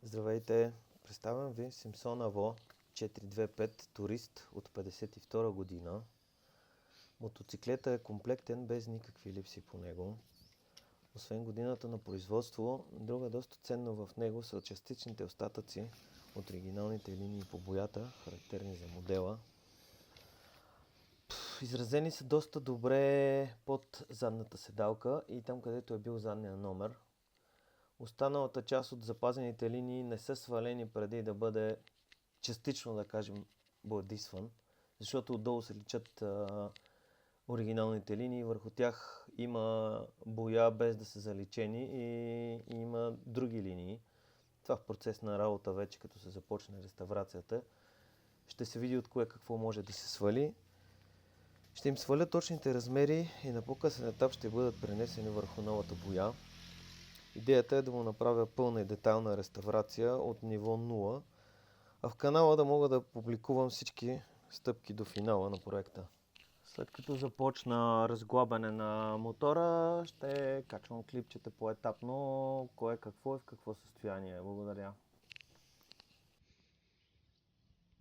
Здравейте! Представям ви Simpson Avo 425 турист от 52 година. Мотоциклета е комплектен без никакви липси по него. Освен годината на производство, друга доста ценно в него са частичните остатъци от оригиналните линии по боята, характерни за модела. Изразени са доста добре под задната седалка и там, където е бил задния номер. Останалата част от запазените линии не са свалени преди да бъде частично, да кажем, бладисван, защото отдолу се личат оригиналните линии, върху тях има боя без да са заличени и има други линии. Това в процес на работа вече, като се започне реставрацията, ще се види от кое какво може да се свали. Ще им сваля точните размери и на по-късен етап ще бъдат пренесени върху новата боя. Идеята е да му направя пълна и детайлна реставрация от ниво 0, а в канала да мога да публикувам всички стъпки до финала на проекта. След като започна разглабяне на мотора, ще качвам клипчета поетапно, кое какво е в какво състояние. Благодаря.